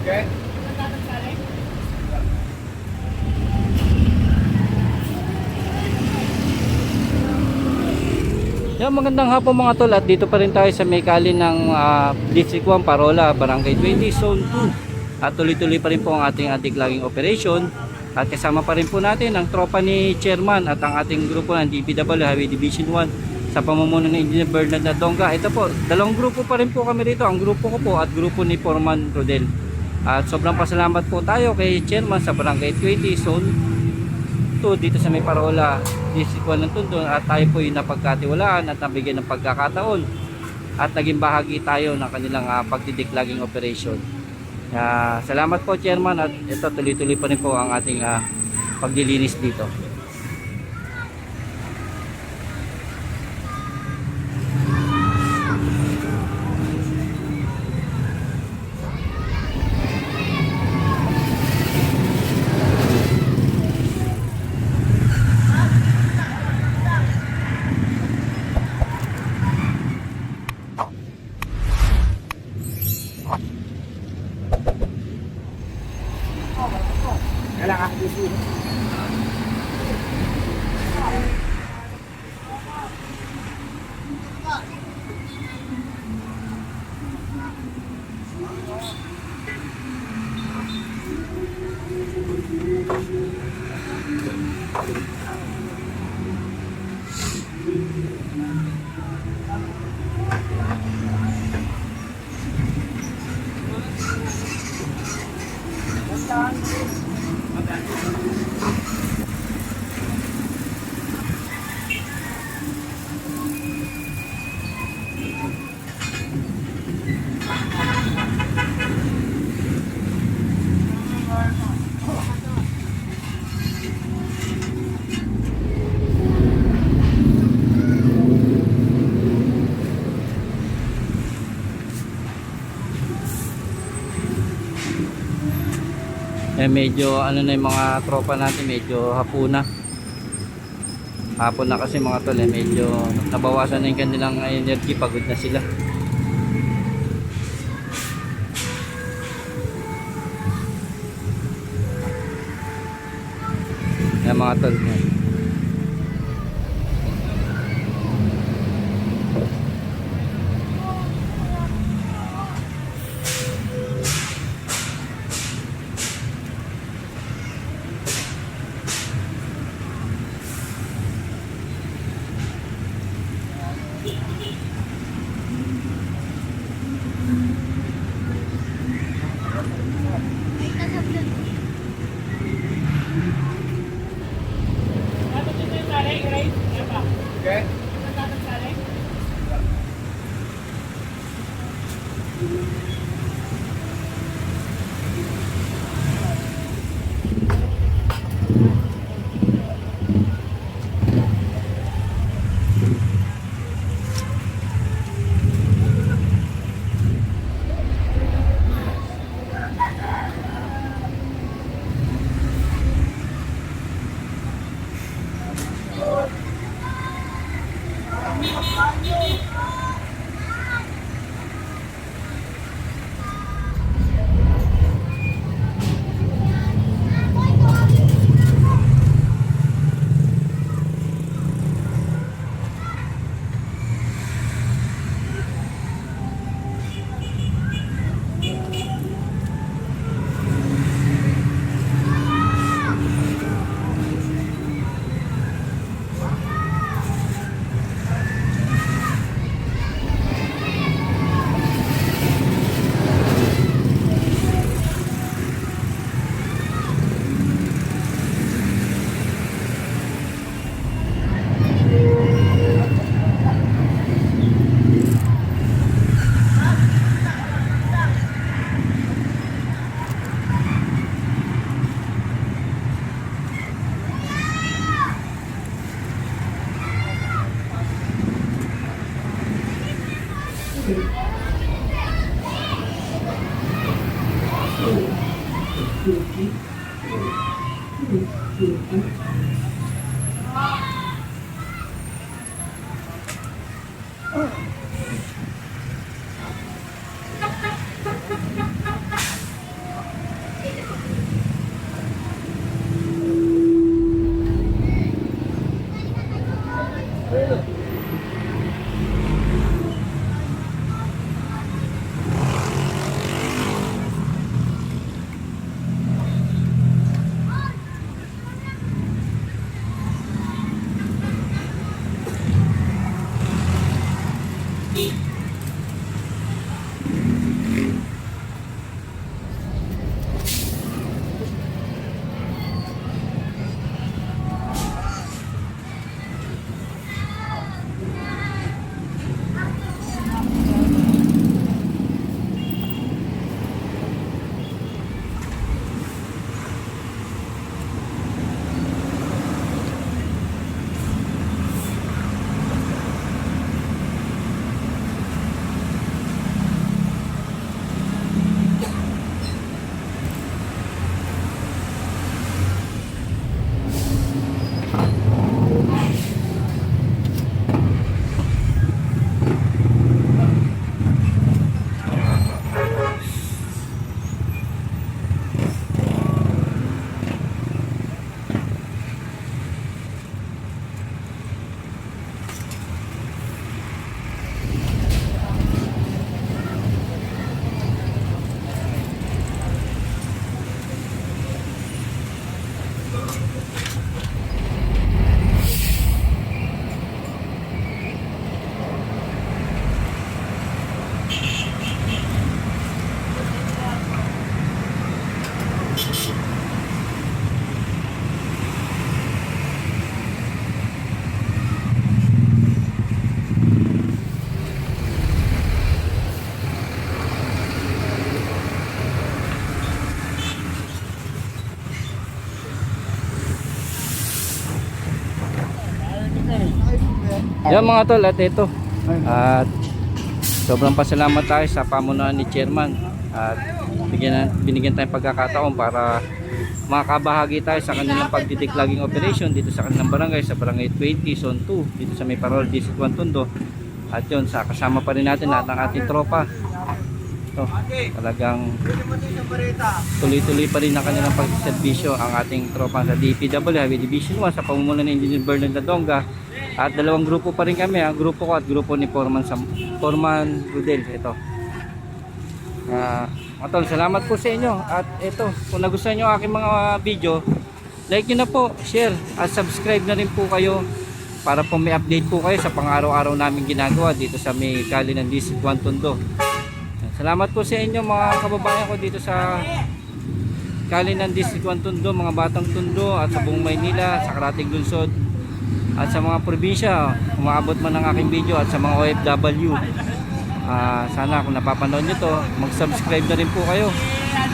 Yan, magandang hapon mga tol, at dito pa rin tayo sa may kali ng District 1 Parola, Barangay 20, Zone 2. At tuloy-tuloy pa rin po ang ating anti-clogging operation. At kasama pa rin po natin ang tropa ni Chairman at ang ating grupo ng DPW Highway Division 1 sa pamumuno ng Engineer Bernard Nadonga. Ito po, dalawang grupo pa rin po kami rito, ang grupo ko po at grupo ni Foreman Rodel. At sobrang pasalamat po tayo kay Chairman sa Barangay 20, Zone 2 dito sa may Parola, District 1 ng Tondo, at tayo po yung napagkatiwalaan at nabigyan ng pagkakataon at naging bahagi tayo ng kanilang pagdideclogging operation. Salamat po Chairman, at ito tuloy-tuloy pa rin po ang ating paglilinis dito. Medyo ano na yung mga tropa natin, medyo hapon na kasi mga tol, medyo nabawasan na yung kanilang energy, pagod na sila. Yan mga tol. Okay. Yan mga tol, at ito. At sobrang pasalamat tayo sa pamunuan ni Chairman. At binigyan tayong pagkakataon para makabahagi tayo sa kanilang pagdideclogging operation dito sa kanilang barangay, sa barangay 20 Zone 2 dito sa may Parol District 1 Tondo. At yun, kasama pa rin natin lahat ng ating tropa. Ito, talagang tuloy-tuloy pa rin ang kanilang pagservisyo ang ating tropa sa DPW Highway Division 1 sa pamumuno ni Engineer Bernard Ladonga. At dalawang grupo pa rin kami, ang grupo ko at grupo ni Foreman Rudel. Ito. Mga tol, salamat po sa inyo. At ito, kung nagustuhan nyo aking mga video, like nyo na po, share at subscribe na rin po kayo para po may update po kayo sa pang-araw-araw namin ginagawa dito sa may kali ng District 1 Tondo. Salamat po sa inyo mga kababayan ko dito sa kali ng District 1 Tondo, mga batang Tondo at sa buong Maynila, sa Karatig Lungsod at sa mga probinsya, umaabot man ang aking video at sa mga OFW. Sana kung napapanood nyo to, mag-subscribe na rin po kayo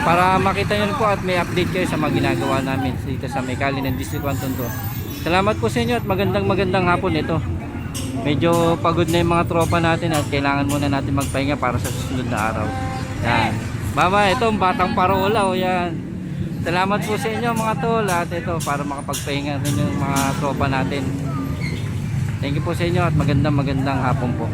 para makita nyo rin po at may update kayo sa mga ginagawa namin dito sa may kali ng District 1 Tondo. Salamat po sa inyo at magandang hapon ito. Medyo pagod na yung mga tropa natin at kailangan muna natin magpahinga para sa susunod na araw. Yan. Mama, ito ang batang parola. O yan. Salamat po sa inyo mga tol at ito para makapagpahinga rin yung mga tropa natin. Thank you po sa inyo at magandang hapon po.